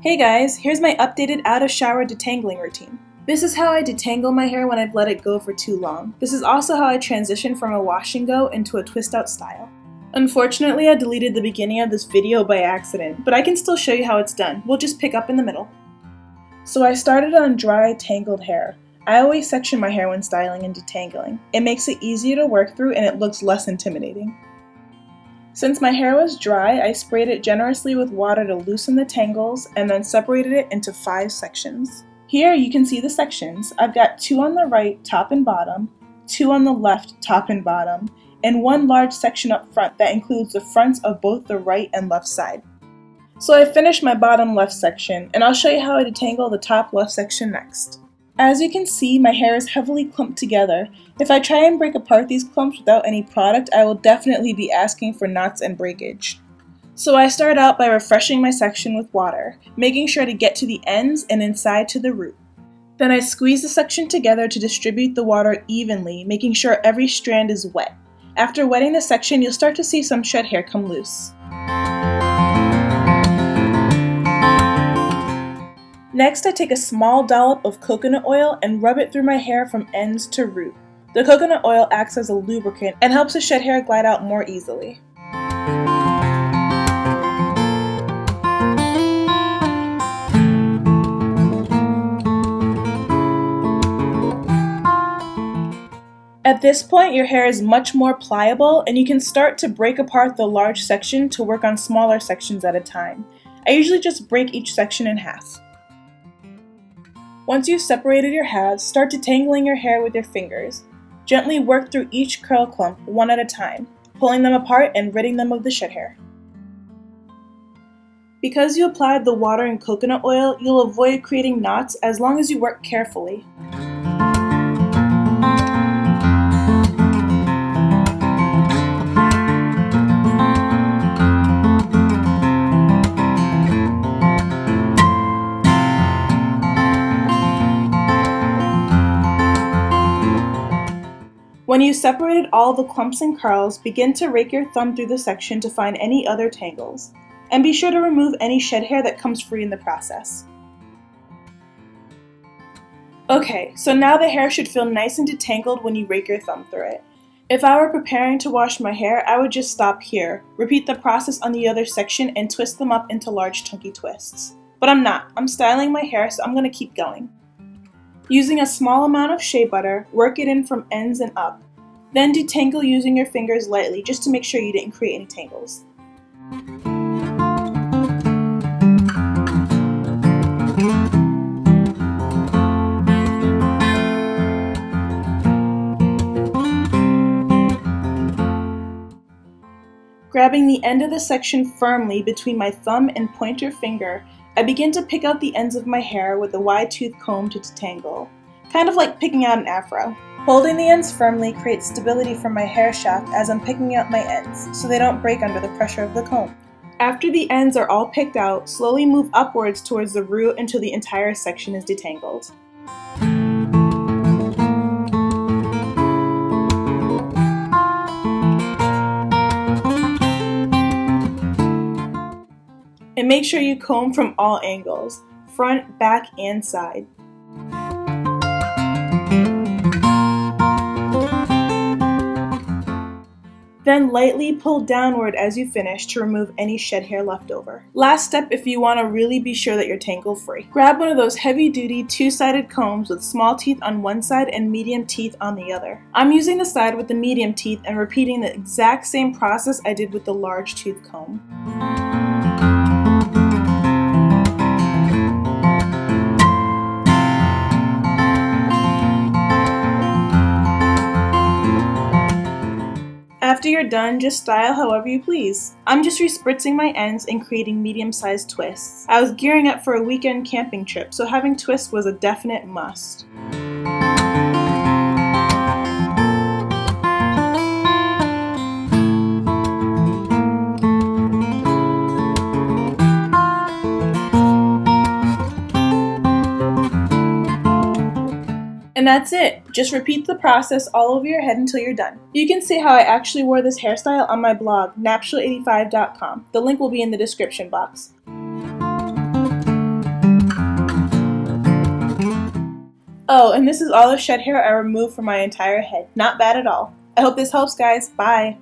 Hey guys, here's my updated out-of-shower detangling routine. This is how I detangle my hair when I've let it go for too long. This is also how I transition from a wash and go into a twist out style. Unfortunately, I deleted the beginning of this video by accident, but I can still show you how it's done. We'll just pick up in the middle. So I started on dry, tangled hair. I always section my hair when styling and detangling. It makes it easier to work through and it looks less intimidating. Since my hair was dry, I sprayed it generously with water to loosen the tangles and then separated it into 5 sections. Here you can see the sections. I've got 2 on the right, top and bottom, 2 on the left, top and bottom, and 1 large section up front that includes the fronts of both the right and left side. So I finished my bottom left section, and I'll show you how I detangle the top left section next. As you can see, my hair is heavily clumped together. If I try and break apart these clumps without any product, I will definitely be asking for knots and breakage. So I start out by refreshing my section with water, making sure to get to the ends and inside to the root. Then I squeeze the section together to distribute the water evenly, making sure every strand is wet. After wetting the section, you'll start to see some shed hair come loose. Next, I take a small dollop of coconut oil and rub it through my hair from ends to root. The coconut oil acts as a lubricant and helps the shed hair glide out more easily. At this point, your hair is much more pliable and you can start to break apart the large section to work on smaller sections at a time. I usually just break each section in half. Once you've separated your halves, start detangling your hair with your fingers. Gently work through each curl clump one at a time, pulling them apart and ridding them of the shed hair. Because you applied the water and coconut oil, you'll avoid creating knots as long as you work carefully. When you've separated all the clumps and curls, begin to rake your thumb through the section to find any other tangles. And be sure to remove any shed hair that comes free in the process. Okay, so now the hair should feel nice and detangled when you rake your thumb through it. If I were preparing to wash my hair, I would just stop here, repeat the process on the other section, and twist them up into large chunky twists. But I'm not. I'm styling my hair, so I'm going to keep going. Using a small amount of shea butter, work it in from ends and up. Then detangle using your fingers lightly just to make sure you didn't create any tangles. Grabbing the end of the section firmly between my thumb and pointer finger, I begin to pick out the ends of my hair with a wide-toothed comb to detangle, kind of like picking out an afro. Holding the ends firmly creates stability for my hair shaft as I'm picking out my ends, so they don't break under the pressure of the comb. After the ends are all picked out, slowly move upwards towards the root until the entire section is detangled. And make sure you comb from all angles, front, back, and side. Then lightly pull downward as you finish to remove any shed hair left over. Last step if you want to really be sure that you're tangle free. Grab one of those heavy-duty 2-sided combs with small teeth on one side and medium teeth on the other. I'm using the side with the medium teeth and repeating the exact same process I did with the large tooth comb. After you're done, just style however you please. I'm just respritzing my ends and creating medium-sized twists. I was gearing up for a weekend camping trip, so having twists was a definite must. And that's it. Just repeat the process all over your head until you're done. You can see how I actually wore this hairstyle on my blog, natural85.com. The link will be in the description box. Oh, and this is all the shed hair I removed from my entire head. Not bad at all. I hope this helps, guys. Bye!